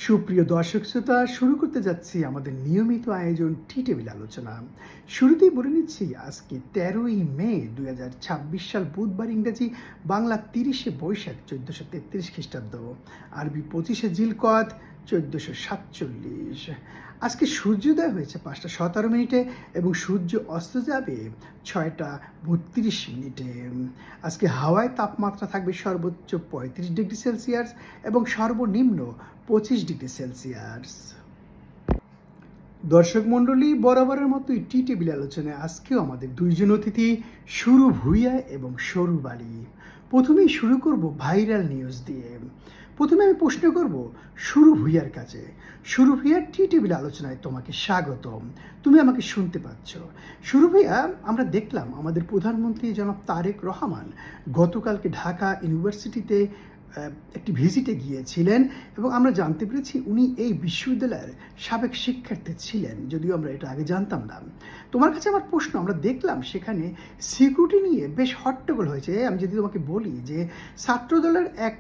সুপ্রিয় দর্শক শ্রোতা, শুরু করতে যাচ্ছি আমাদের নিয়মিত আয়োজন টি টেবিল আলোচনা। শুরুতেই বলে নিচ্ছি আজকে 13ই মে 2026 সাল বুধবার, ইংরেজি বাংলা 30শে বৈশাখ 1433 খ্রিস্টাব্দ, আরবি 25শে জিলকদ 1447। আজকে সূর্যোদয় হয়েছে 5টা 17 মিনিটে এবং সূর্য অস্ত যাবে 6টা 32 মিনিটে। আজকে হাওয়ায় তাপমাত্রা থাকবে সর্বোচ্চ 35 ডিগ্রি সেলসিয়াস এবং সর্বনিম্ন 25 ডিগ্রি সেলসিয়াস। দর্শক মণ্ডলী, বরাবরের মতোই টি টেবিল আলোচনায় আজকেও আমাদের দুইজন অতিথি, সুরু ভূঁইয়া এবং সরু বালি। প্রথমেই শুরু করব ভাইরাল নিউজ দিয়ে। প্রথমে আমি প্রশ্ন করব সুরু ভূঁইয়ার কাছে। সুরু ভূঁইয়া, টি টেবিল আলোচনায় তোমাকে স্বাগতম। তুমি আমাকে শুনতে পাচ্ছ? সুরু ভূঁইয়া, আমরা দেখলাম আমাদের প্রধানমন্ত্রী জনাব তারেক রহমান গতকালকে ঢাকা ইউনিভার্সিটিতে একটি ভিজিটে গিয়েছিলেন এবং আমরা জানতে পেরেছি উনি এই বিশ্ববিদ্যালয়ের সাবেক শিক্ষার্থী ছিলেন, যদিও আমরা এটা আগে জানতাম না। তোমার কাছে আমার প্রশ্ন, আমরা দেখলাম সেখানে সিকিউরিটি নিয়ে বেশ হট্টগোল হয়েছে। আমি যদি তোমাকে বলি যে ছাত্রদলের এক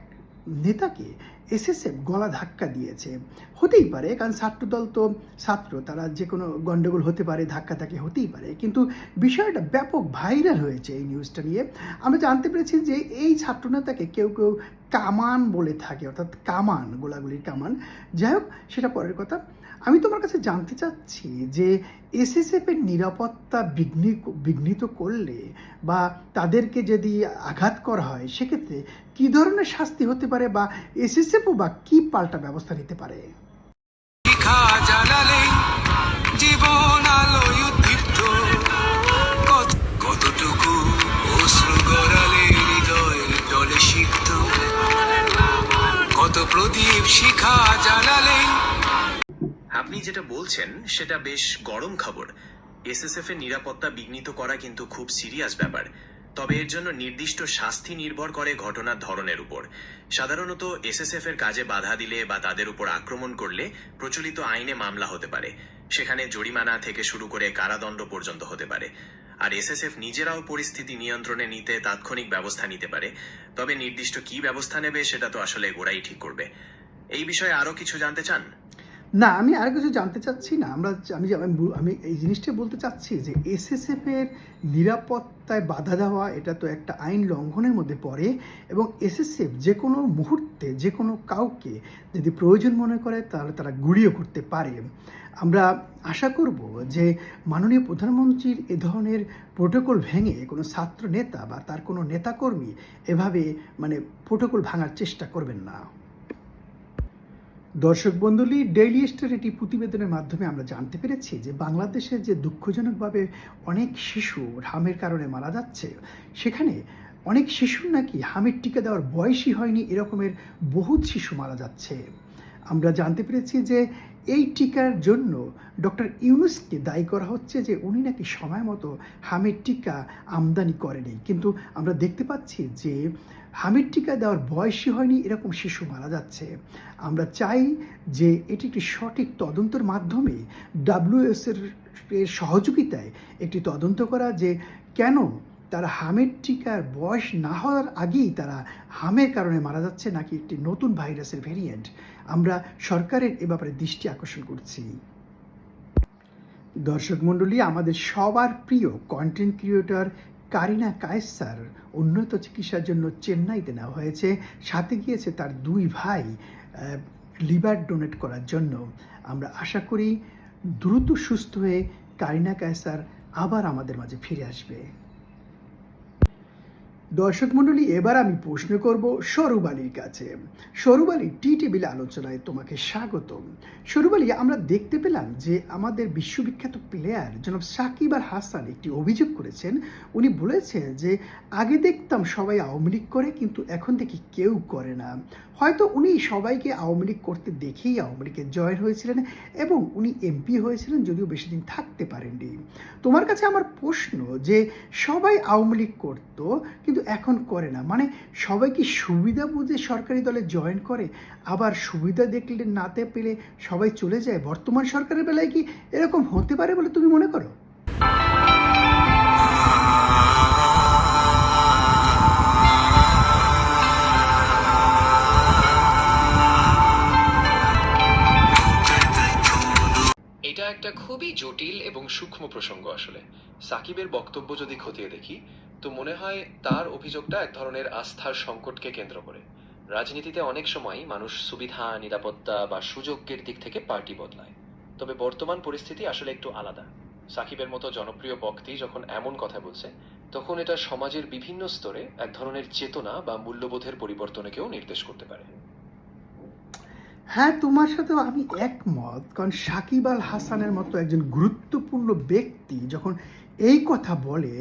নেতাকে এসএসএফ গলা ধাক্কা দিয়েছে। হতেই পারে, কারণ ছাত্রদল তো ছাত্র, তারা যে কোনো গণ্ডগোল হতে পারে, ধাক্কাধাক্কি হতেই পারে, কিন্তু বিষয়টা ব্যাপক ভাইরাল হয়েছে এই নিউজটা নিয়ে। আমরা জানতে পেরেছি যে এই ছাত্রনেতাকে কেউ কেউ কামান বলে থাকে, অর্থাৎ কামান, গোলাগুলির কামান। যাই হোক, সেটা পরের কথা। আমি তোমার কাছে জানতে চাচ্ছি যে এসএসএফের নিরাপত্তা বিঘ্নিত করলে বা তাদেরকে যদি আঘাত করা হয়, সেক্ষেত্রে কী ধরনের শাস্তি হতে পারে বা এসএসএফও বা কী পাল্টা ব্যবস্থা নিতে পারে? জীবন আলোয় উদ্দীপ্ত, কতটুকু অশ্রু গড়ালে হৃদয়ের জলে সিক্ত, কত প্রদীপ শিখা জ্বালালে। আপনি যেটা বলছেন সেটা বেশ গরম খবর। এসএসএফ এর নিরাপত্তা বিঘ্নিত করা কিন্তু খুব সিরিয়াস ব্যাপার। তবে এর জন্য নির্দিষ্ট শাস্তি নির্ভর করে ঘটনার ধরনের উপর। সাধারণত এসএসএফ এর কাজে বাধা দিলে বা তাদের উপর আক্রমণ করলে প্রচলিত আইনে মামলা হতে পারে। সেখানে জরিমানা থেকে শুরু করে কারাদণ্ড পর্যন্ত হতে পারে। আর এসএসএফ নিজেরাও পরিস্থিতি নিয়ন্ত্রণে নিতে তাৎক্ষণিক ব্যবস্থা নিতে পারে। তবে নির্দিষ্ট কি ব্যবস্থা নেবে সেটা তো আসলে গোড়াই ঠিক করবে। এই বিষয়ে আরো কিছু জানতে চান? না, আমি আর কিছু জানতে চাচ্ছি না। আমি এই জিনিসটা বলতে চাচ্ছি যে এসএসএফ এর নিরাপত্তায় বাধা দেওয়া, এটা তো একটা আইন লঙ্ঘনের মধ্যে পড়ে এবং এসএসএফ যে কোনো মুহূর্তে যে কোনো কাউকে যদি প্রয়োজন মনে করে তাহলে তারা গুলিও করতে পারে। আমরা আশা করব যে মাননীয় প্রধানমন্ত্রীর এ ধরনের প্রোটোকল ভেঙে কোনো ছাত্র নেতা বা তার কোনো নেতাকর্মী এভাবে প্রোটোকল ভাঙার চেষ্টা করবেন না। দর্শক বন্ধুলি, ডেইলি স্টার একটি প্রতিবেদনের মাধ্যমে আমরা জানতে পেরেছি যে বাংলাদেশে যে দুঃখজনকভাবে অনেক শিশু হামের কারণে মারা যাচ্ছে, সেখানে অনেক শিশুর নাকি হামের টিকা দেওয়ার বয়সই হয়নি, এরকমের বহুত শিশু মারা যাচ্ছে। আমরা জানতে পেরেছি যে এই টিকার জন্য ডক্টর ইউনূসকে দায়ী করা হচ্ছে যে উনি নাকি সময় মতো হামের টিকা আমদানি করেনি, কিন্তু আমরা দেখতে পাচ্ছি যে হামের টিকা দেওয়ার বয়সই হয়নি এরকম শিশু মারা যাচ্ছে। আমরা চাই যে এটি একটি সঠিক তদন্তের মাধ্যমে ডাব্লিউএসএর সহযোগিতায় একটি তদন্ত করা, যে কেন তারা হামের টিকার বয়স না হওয়ার আগেই তারা হামের কারণে মারা যাচ্ছে, নাকি একটি নতুন ভাইরাসের ভেরিয়েন্ট। আমরা সরকারের এ ব্যাপারে দৃষ্টি আকর্ষণ করছি। দর্শক মণ্ডলী, আমাদের সবার প্রিয় কন্টেন্ট ক্রিয়েটর কারিনা কায়েসার উন্নত চিকিৎসার জন্য চেন্নাইতে নেওয়া হয়েছে। সাথে গিয়েছে তার 2 ভাই লিভার ডোনেট করার জন্য। আমরা আশা করি দ্রুত সুস্থ হয়ে কারিনা কায়েসার আবার আমাদের মাঝে ফিরে আসবে। দর্শক মণ্ডলী, এবার আমি প্রশ্ন করব সরু বালির কাছে। সরু বালি, টি টেবিল আলোচনায় তোমাকে স্বাগতম। সরু বালি, আমরা দেখতে পেলাম যে আমাদের বিশ্ববিখ্যাত প্লেয়ার জনাব সাকিব আল হাসান একটি অভিযোগ করেছেন। উনি বলেছেন যে আগে দেখতাম সবাই আওয়ামী লীগ করে, কিন্তু এখন দেখি কেউ করে না। হয়তো উনি সবাইকে আওয়ামী লীগ করতে দেখেই আওয়ামী লীগে জয়েন হয়েছিলেন এবং উনি এমপি হয়েছিলেন, যদিও বেশি দিন থাকতে পারেননি। তোমার কাছে আমার প্রশ্ন যে সবাই আওয়ামী লীগ করতো কিন্তু এখন করে না, সবাই কি সুবিধা বুঝে সরকারি দলে জয়েন করে, আবার সুবিধা দেখলে নাতে পেলে সবাই চলে যায়? বর্তমান সরকারের বেলায় কি এরকম হতে পারে বলে তুমি মনে করো? একটা খুবই জটিল এবং সূক্ষ্ম প্রসঙ্গ আসলে। সাকিবের বক্তব্য যদি খতিয়ে দেখি, তো মনে হয় তার অভিযোগটা এক ধরনের আস্থার সংকটকে কেন্দ্র করে। রাজনীতিতে অনেক সময় মানুষ সুবিধা, নিরাপত্তা বা সুযোগের দিক থেকে পার্টি বদলায়। তবে বর্তমান পরিস্থিতি আসলে একটু আলাদা। সাকিবের মতো জনপ্রিয় বক্তি যখন এমন কথা বলছে, তখন এটা সমাজের বিভিন্ন স্তরে এক ধরনের চেতনা বা মূল্যবোধের পরিবর্তনকেও নির্দেশ করতে পারে। হ্যাঁ, তোমার সাথেও আমি একমত, কারণ সাকিব আল হাসানের মতো একজন গুরুত্বপূর্ণ ব্যক্তি যখন এই কথা বলে,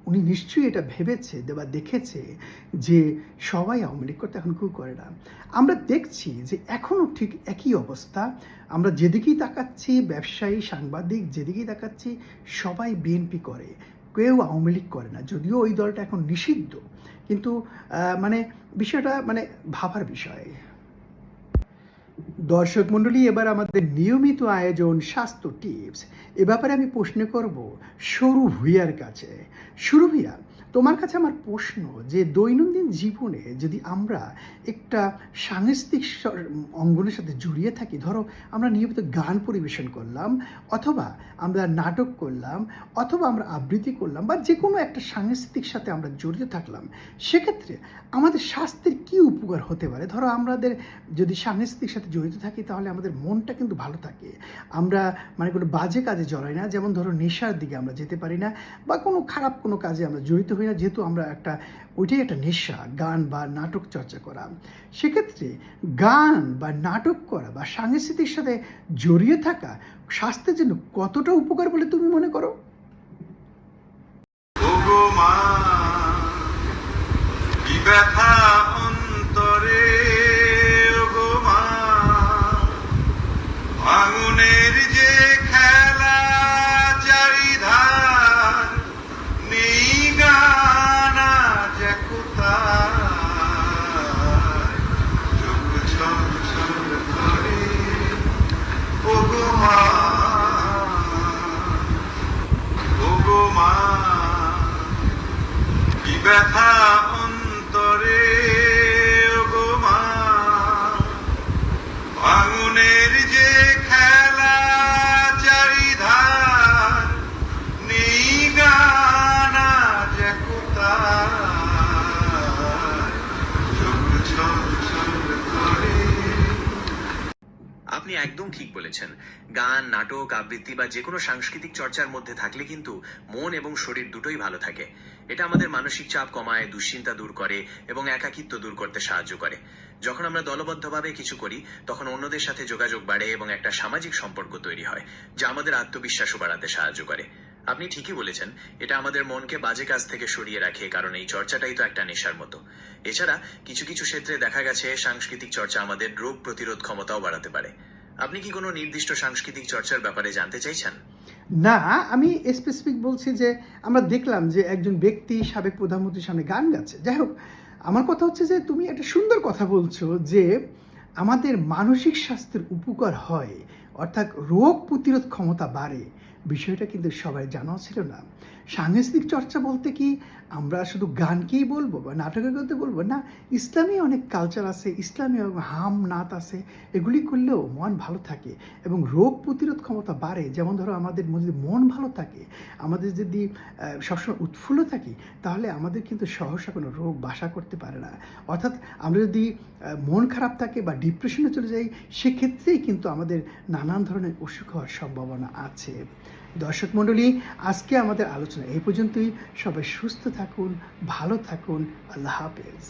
উনি নিশ্চয়ই এটা ভেবেছে বা দেখেছে যে সবাই আওয়ামী লীগ করতে এখন কেউ করে না। আমরা দেখছি যে এখনও ঠিক একই অবস্থা। আমরা যেদিকেই তাকাচ্ছি, ব্যবসায়ী, সাংবাদিক যেদিকেই তাকাচ্ছি, সবাই বিএনপি করে, কেউ আওয়ামী লীগ করে না। যদিও ওই দলটা এখন নিষিদ্ধ, কিন্তু মানে বিষয়টা মানে ভাবার বিষয়। দর্শক মণ্ডলী, এবার আমাদের নিয়মিত আয়োজন স্বাস্থ্য টিপস। এ ব্যাপারে আমি প্রশ্ন করব সরু ভূঁইয়ার কাছে। সরু ভূঁইয়া, তোমার কাছে আমার প্রশ্ন যে দৈনন্দিন জীবনে যদি আমরা একটা সাংস্কৃতিক অঙ্গনের সাথে জড়িয়ে থাকি, ধরো আমরা নিয়মিত গান পরিবেশন করলাম, অথবা আমরা নাটক করলাম, অথবা আমরা আবৃত্তি করলাম, বা যে কোনো একটা সাংস্কৃতিক সাথে আমরা জড়িত থাকলাম, সেক্ষেত্রে আমাদের স্বাস্থ্যের কী উপকার হতে পারে? ধরো আমাদের যদি সাংস্কৃতিক সাথে জড়িত থাকি, তাহলে আমাদের মনটা কিন্তু ভালো থাকে। আমরা মানে কোনো বাজে কাজে জড়াই না, যেমন ধরো নেশার দিকে আমরা যেতে পারি না, বা কোনো খারাপ কোনো কাজে আমরা জড়িত হই না, যেহেতু আমরা ওইটাই একটা নেশা, গান বা নাটক চর্চা করা। সেক্ষেত্রে গান বা নাটক করা বা সাংস্কৃতিক সাথে জড়িয়ে থাকা স্বাস্থ্যের জন্য কতটা উপকার বলে তুমি মনে করো? ওগো মা, কি ব্যথা অন্তরে, ওগো মা, আগুনের যে খেলা চারিধার, নেই গানা যে কোথায়, চোখ ছলছল করে, ওগো মা, ওগো মা, কি ব্যথা অন্তরে, ওগো মা, আগুনের যে খেলা চারিধার, নেই গানা যে কোথায়, চোখ ছলছল করে। আপনি একদম ঠিক বলেছেন। গান, নাটক, আবৃত্তি বা যে কোনো সাংস্কৃতিক চর্চার মধ্যে থাকলে কিন্তু মন এবং শরীর দুটোই ভালো থাকে। এটা আমাদের মানসিক চাপ কমায়, দুশ্চিন্তা দূর করে এবং একাকিত্ব দূর করতে সাহায্য করে। যখন আমরা দলবদ্ধভাবে কিছু করি, তখন অন্যদের সাথে যোগাযোগ বাড়ে এবং একটা সামাজিক সম্পর্ক তৈরি হয়, যা আমাদের আত্মবিশ্বাসও বাড়াতে সাহায্য করে। আপনি ঠিকই বলেছেন, এটা আমাদের মনকে বাজে কাজ থেকে সরিয়ে রাখে, কারণ এই চর্চাটাই তো একটা নেশার মতো। এছাড়া কিছু কিছু ক্ষেত্রে দেখা গেছে সাংস্কৃতিক চর্চা আমাদের রোগ প্রতিরোধ ক্ষমতাও বাড়াতে পারে। আপনি কি কোনো নির্দিষ্ট সাংস্কৃতিক চর্চার ব্যাপারে জানতে চাইছেন? না, আমি স্পেসিফিক বলছি যে আমরা দেখলাম যে একজন ব্যক্তি সাবেক প্রধানমন্ত্রীর সামনে গান গাচ্ছে। যাই হোক, আমার কথা হচ্ছে যে তুমি একটা সুন্দর কথা বলছো যে আমাদের মানসিক স্বাস্থ্যের উপকার হয়, অর্থাৎ রোগ প্রতিরোধ ক্ষমতা বাড়ে। বিষয়টা কিন্তু সবাই জানাও ছিল না। সাংস্কৃতিক চর্চা বলতে কি আমরা শুধু গানকেই বলবো বা নাটকের কথা বলবো না, ইসলামী অনেক কালচার আছে, ইসলামী হাম নাত আছে, এগুলি করলেও মন ভালো থাকে এবং রোগ প্রতিরোধ ক্ষমতা বাড়ে। যেমন ধরো আমাদের যদি মন ভালো থাকে, আমাদের যদি সবসময় উৎফুল্ল থাকি, তাহলে আমাদের কিন্তু সহসা কোনো রোগ বাসা করতে পারে না। অর্থাৎ আমরা যদি মন খারাপ থাকে বা ডিপ্রেশনে চলে যাই, সেক্ষেত্রেই কিন্তু আমাদের নানান ধরনের অসুখ হওয়ার সম্ভাবনা আছে। দর্শক মণ্ডলী, আজকে আমাদের আলোচনা এই পর্যন্তই। সবাই সুস্থ থাকুন, ভালো থাকুন। আল্লাহ হাফেজ।